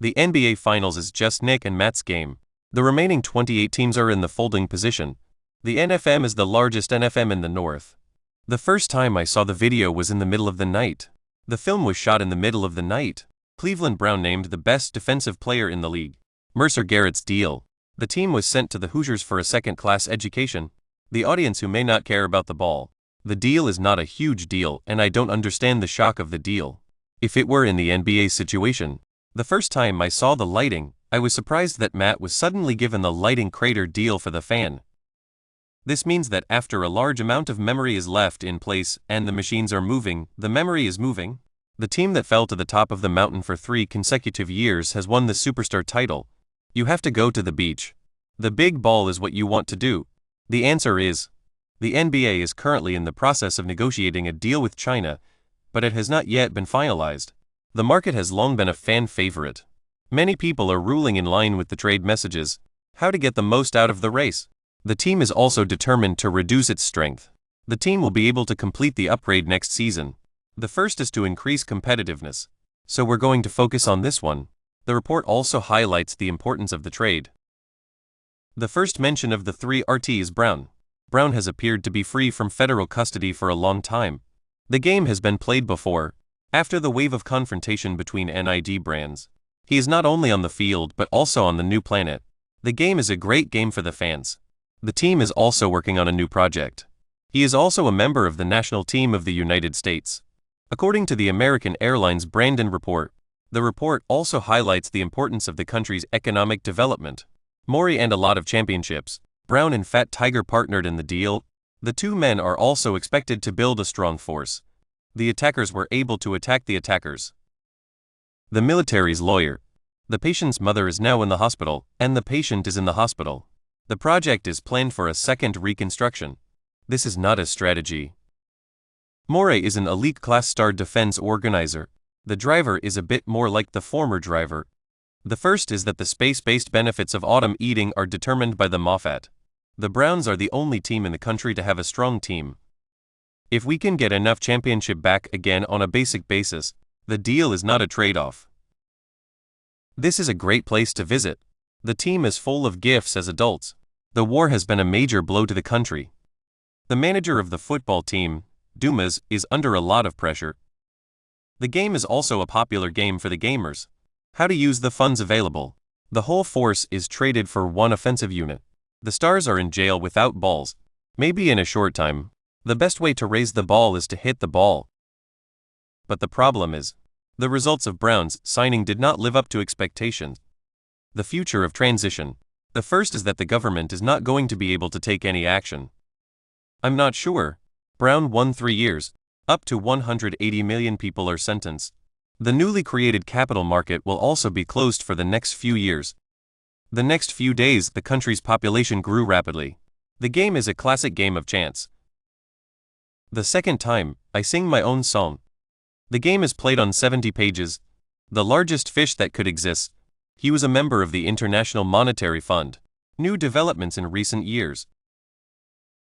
The NBA Finals is just Nick and Matt's game. The remaining 28 teams are in the folding position. The NFM is the largest NFM in the North. The first time I saw the video was in the middle of the night. The film was shot in the middle of the night. Cleveland Brown named the best defensive player in the league. Mercer Garrett's deal. The team was sent to the Hoosiers for a second-class education. The audience who may not care about the ball. The deal is not a huge deal, and I don't understand the shock of the deal. If it were in the NBA situation, the first time I saw the lighting, I was surprised that Matt was suddenly given the lighting crater deal for the fan. This means that after a large amount of memory is left in place and the machines are moving, the memory is moving. The team that fell to the top of the mountain for 3 consecutive years has won the Superstar title. You have to go to the beach. The big ball is what you want to do. The answer is, the NBA is currently in the process of negotiating a deal with China, but it has not yet been finalized. The market has long been a fan favorite. Many people are ruling in line with the trade messages, how to get the most out of the race. The team is also determined to reduce its strength. The team will be able to complete the upgrade next season. The first is to increase competitiveness. So we're going to focus on this one. The report also highlights the importance of the trade. The first mention of the 3RT is Brown. Brown has appeared to be free from federal custody for a long time. The game has been played before. After the wave of confrontation between NID brands, he is not only on the field but also on the new planet. The game is a great game for the fans. The team is also working on a new project. He is also a member of the national team of the United States. According to the American Airlines Brandon report, the report also highlights the importance of the country's economic development. Maury and a lot of championships. Brown and Fat Tiger partnered in the deal. The two men are also expected to build a strong force. The attackers were able to attack the attackers. The military's lawyer. The patient's mother is now in the hospital, and the patient is in the hospital. The project is planned for a second reconstruction. This is not a strategy. Morey is an elite-class star defense organizer. The driver is a bit more like the former driver. The first is that the space-based benefits of autumn eating are determined by the Moffat. The Browns are the only team in the country to have a strong team. If we can get enough championship back again on a basic basis, the deal is not a trade-off. This is a great place to visit. The team is full of gifts as adults. The war has been a major blow to the country. The manager of the football team, Dumas, is under a lot of pressure. The game is also a popular game for the gamers. How to use the funds available. The whole force is traded for one offensive unit. The stars are in jail without balls. Maybe in a short time. The best way to raise the ball is to hit the ball. But the problem is, the results of Brown's signing did not live up to expectations. The future of transition. The first is that the government is not going to be able to take any action. I'm not sure. Brown won 3 years. Up to 180 million people are sentenced. The newly created capital market will also be closed for the next few years. The next few days, the country's population grew rapidly. The game is a classic game of chance. The second time, I sing my own song. The game is played on 70 pages. The largest fish that could exist. He was a member of the International Monetary Fund. New developments in recent years.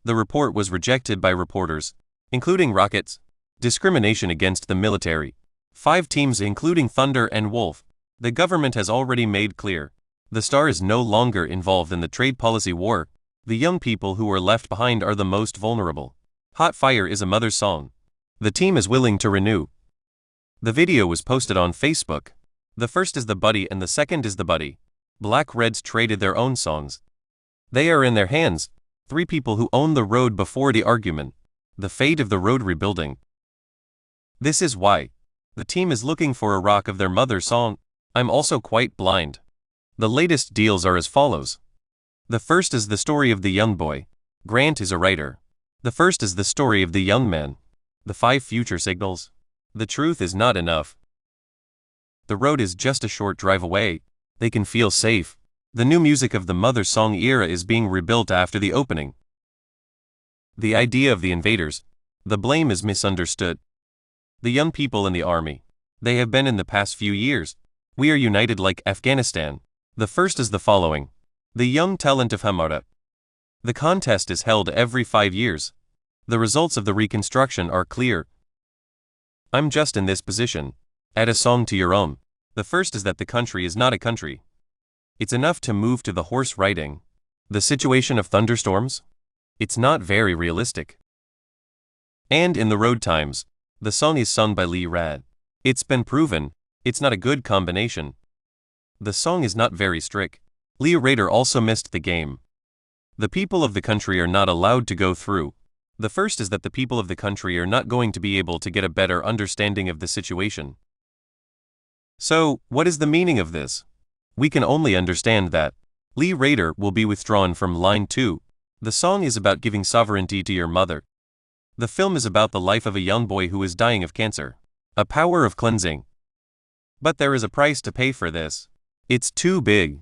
The report was rejected by reporters, including Rockets. Discrimination against the military. 5 teams including Thunder and Wolf. The government has already made clear. The Star is no longer involved in the trade policy war. The young people who are left behind are the most vulnerable. Hot Fire is a mother's song. The team is willing to renew. The video was posted on Facebook. The first is the Buddy and the second is the Buddy. Black Reds traded their own songs. They are in their hands. 3 people who own the road before the argument. The fate of the road rebuilding. This is why. The team is looking for a rock of their mother's song. I'm also quite blind. The latest deals are as follows. The first is the story of the young boy. Grant is a writer. The first is the story of the young man. The 5 future signals. The truth is not enough. The road is just a short drive away. They can feel safe. The new music of the mother's song era is being rebuilt after the opening. The idea of the invaders. The blame is misunderstood. The young people in the army. They have been in the past few years. We are united like Afghanistan. The first is the following. The young talent of Hamara. The contest is held every 5 years. The results of the reconstruction are clear. I'm just in this position. Add a song to your own. The first is that the country is not a country. It's enough to move to the horse riding. The situation of thunderstorms? It's not very realistic. And in the road times, the song is sung by Lee Rad. It's been proven, it's not a good combination. The song is not very strict. Lee Rader also missed the game. The people of the country are not allowed to go through. The first is that the people of the country are not going to be able to get a better understanding of the situation. So, what is the meaning of this? We can only understand that Lee Rader will be withdrawn from line 2. The song is about giving sovereignty to your mother. The film is about the life of a young boy who is dying of cancer. A power of cleansing. But there is a price to pay for this. It's too big.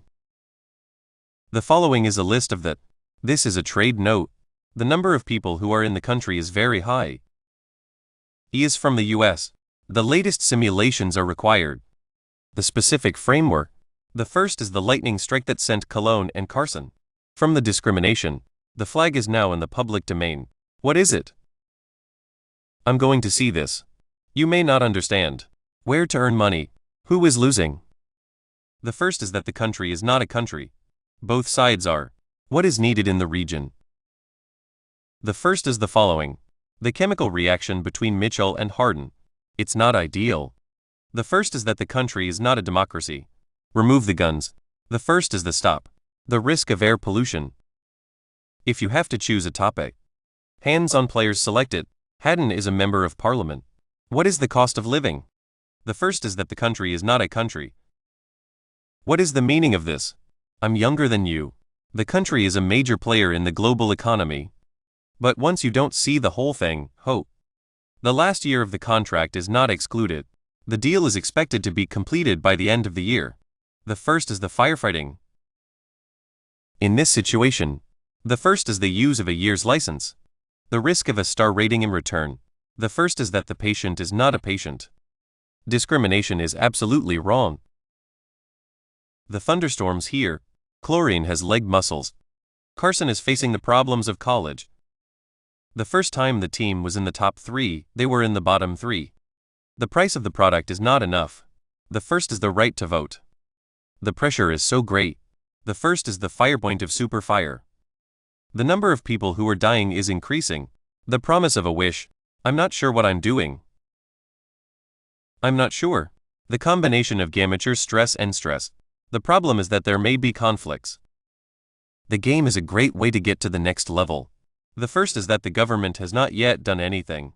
The following is a list of that. This is a trade note. The number of people who are in the country is very high. He is from the US. The latest simulations are required. The specific framework. The first is the lightning strike that sent Cologne and Carson. From the discrimination. The flag is now in the public domain. What is it? I'm going to see this. You may not understand. Where to earn money? Who is losing? The first is that the country is not a country. Both sides are. What is needed in the region? The first is the following. The chemical reaction between Mitchell and Harden. It's not ideal. The first is that the country is not a democracy. Remove the guns. The first is the stop. The risk of air pollution. If you have to choose a topic. Hands-on players selected. Haddon is a member of parliament. What is the cost of living? The first is that the country is not a country. What is the meaning of this? I'm younger than you. The country is a major player in the global economy. But once you don't see the whole thing, hope. The last year of the contract is not excluded. The deal is expected to be completed by the end of the year. The first is the firefighting. In this situation, the first is the use of a year's license. The risk of a star rating in return. The first is that the patient is not a patient. Discrimination is absolutely wrong. The thunderstorms here. Chlorine has leg muscles. Carson is facing the problems of college. The first time the team was in the top 3, they were in the bottom 3. The price of the product is not enough. The first is the right to vote. The pressure is so great. The first is the fire point of super fire. The number of people who are dying is increasing. The promise of a wish. I'm not sure what I'm doing. I'm not sure. The combination of amateur stress and stress. The problem is that there may be conflicts. The game is a great way to get to the next level. The first is that the government has not yet done anything.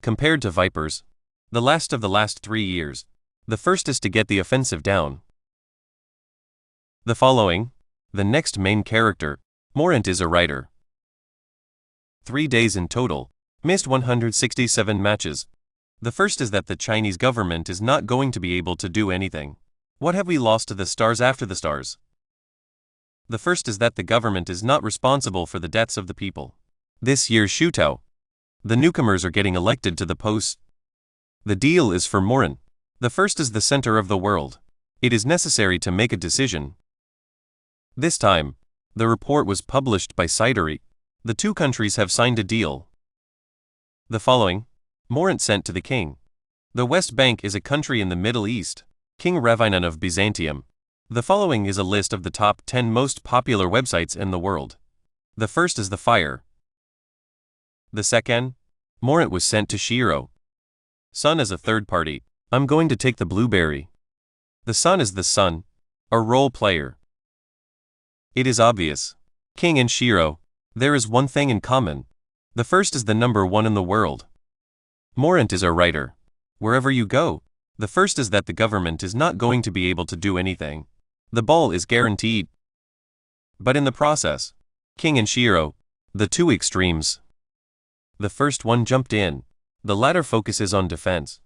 Compared to Vipers, the last of the last 3 years, the first is to get the offensive down. The following, the next main character, Morant is a writer. 3 days in total, missed 167 matches. The first is that the Chinese government is not going to be able to do anything. What have we lost to the stars after the stars? The first is that the government is not responsible for the deaths of the people. This year's shootout. The newcomers are getting elected to the posts. The deal is for Morant. The first is the center of the world. It is necessary to make a decision. This time, the report was published by Cidery. The 2 countries have signed a deal. The following, Morant sent to the king. The West Bank is a country in the Middle East. King Ravinan of Byzantium. The following is a list of the top 10 most popular websites in the world. The first is the fire. The second, Morant was sent to Shiro. Sun is a third party. I'm going to take the blueberry. The sun is the sun, a role player. It is obvious. King and Shiro, there is one thing in common. The first is the number 1 in the world. Morant is a writer. Wherever you go, the first is that the government is not going to be able to do anything. The ball is guaranteed. But in the process, King and Shiro, the 2 extremes. The first one jumped in. The latter focuses on defense.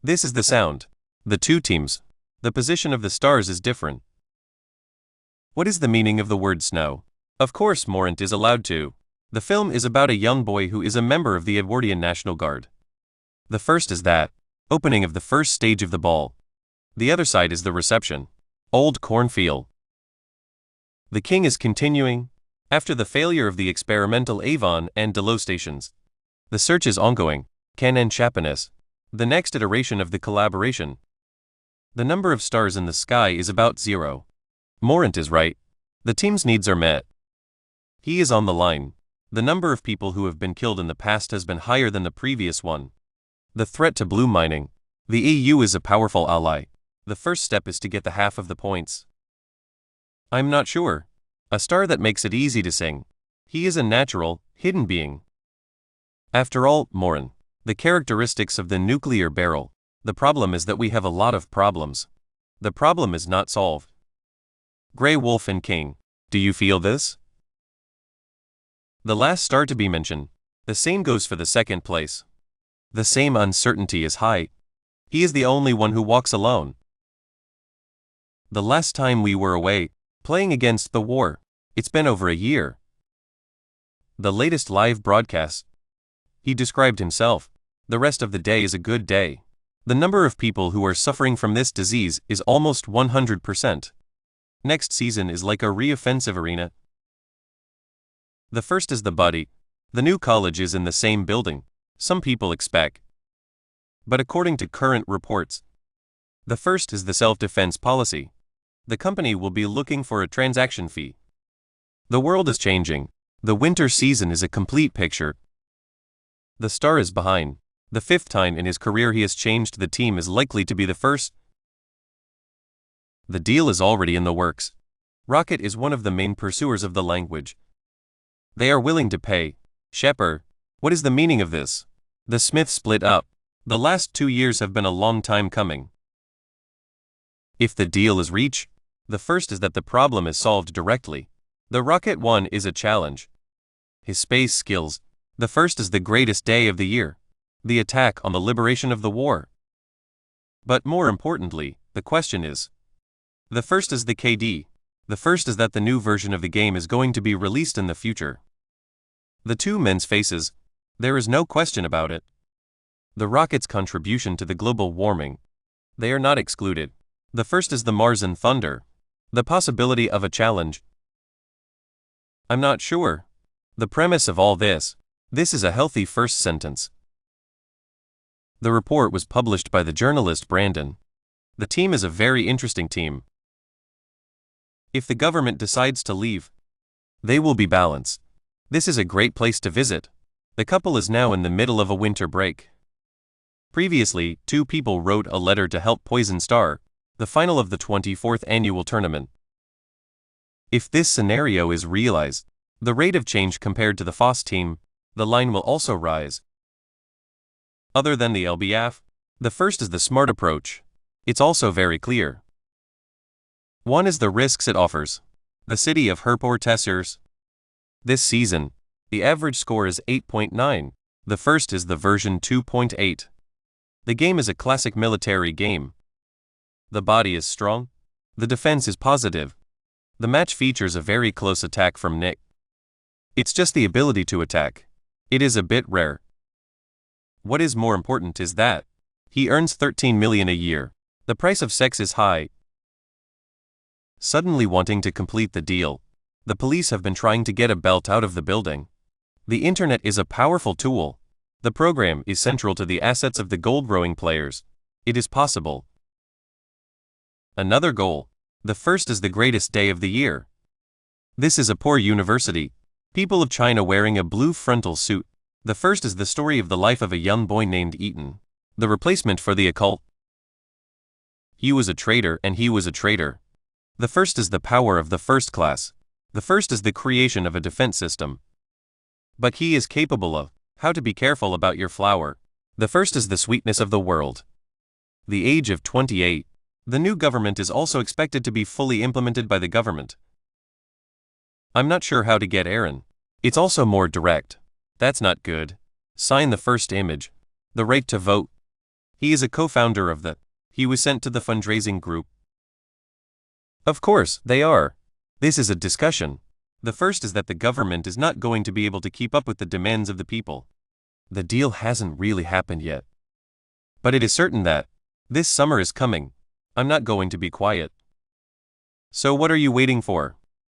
This is the sound. The 2 teams. The position of the stars is different. What is the meaning of the word snow? Of course Morant is allowed to. The film is about a young boy who is a member of the Edwardian National Guard. The first is that opening of the first stage of the ball. The other side is the reception. Old cornfield. The king is continuing. After the failure of the experimental Avon and Delos stations, the search is ongoing. Ken and Chapanis. The next iteration of the collaboration. The number of stars in the sky is about 0. Morant is right. The team's needs are met. He is on the line. The number of people who have been killed in the past has been higher than the previous one. The threat to blue mining. The EU is a powerful ally. The first step is to get the half of the points. I'm not sure. A star that makes it easy to sing. He is a natural, hidden being. After all, Morin, the characteristics of the nuclear barrel. The problem is that we have a lot of problems. The problem is not solved. Grey Wolf and King. Do you feel this? The last star to be mentioned. The same goes for the second place. The same uncertainty is high. He is the only one who walks alone. The last time we were away, playing against the war, it's been over a year. The latest live broadcast. He described himself. The rest of the day is a good day. The number of people who are suffering from this disease is almost 100%. Next season is like a re-offensive arena. The first is the body. The new college is in the same building. Some people expect. But according to current reports, the first is the self-defense policy. The company will be looking for a transaction fee. The world is changing. The winter season is a complete picture. The star is behind. The 5th time in his career he has changed the team is likely to be the first. The deal is already in the works. Rocket is one of the main pursuers of the language. They are willing to pay. Shepard, what is the meaning of this? The Smiths split up. The last 2 years have been a long time coming. If the deal is reached, the first is that the problem is solved directly. The Rocket one is a challenge. His space skills. The first is the greatest day of the year. The attack on the liberation of the war. But more importantly, the question is. The first is the KD. The first is that the new version of the game is going to be released in the future. The two men's faces. There is no question about it. The Rocket's contribution to the global warming. They are not excluded. The first is the Mars and Thunder. The possibility of a challenge. I'm not sure. The premise of all this. This is a healthy first sentence. The report was published by the journalist Brandon. The team is a very interesting team. If the government decides to leave, they will be balanced. This is a great place to visit. The couple is now in the middle of a winter break. Previously, 2 people wrote a letter to help Poison Star, the final of the 24th annual tournament. If this scenario is realized, the rate of change compared to the FOSS team, the line will also rise. Other than the LBF, the first is the smart approach. It's also very clear. One is the risks it offers. The city of Herpor Tessers. This season, the average score is 8.9. The first is the version 2.8. The game is a classic military game. The body is strong. The defense is positive. The match features a very close attack from Nick. It's just the ability to attack. It is a bit rare. What is more important is that he earns $13 million a year. The price of sex is high. Suddenly wanting to complete the deal, the police have been trying to get a belt out of the building. The internet is a powerful tool. The program is central to the assets of the gold-rowing players. It is possible. Another goal. The first is the greatest day of the year. This is a poor university. People of China wearing a blue frontal suit. The first is the story of the life of a young boy named Eaton, the replacement for the occult. He was a traitor and he was a traitor. The first is the power of the first class. The first is the creation of a defense system. But he is capable of how to be careful about your flower. The first is the sweetness of the world. The age of 28. The new government is also expected to be fully implemented by the government. I'm not sure how to get Aaron. It's also more direct. That's not good. Sign the first image. The right to vote. He is a co-founder of the. He was sent to the fundraising group. Of course, they are. This is a discussion. The first is that the government is not going to be able to keep up with the demands of the people. The deal hasn't really happened yet. But it is certain that this summer is coming. I'm not going to be quiet. So what are you waiting for?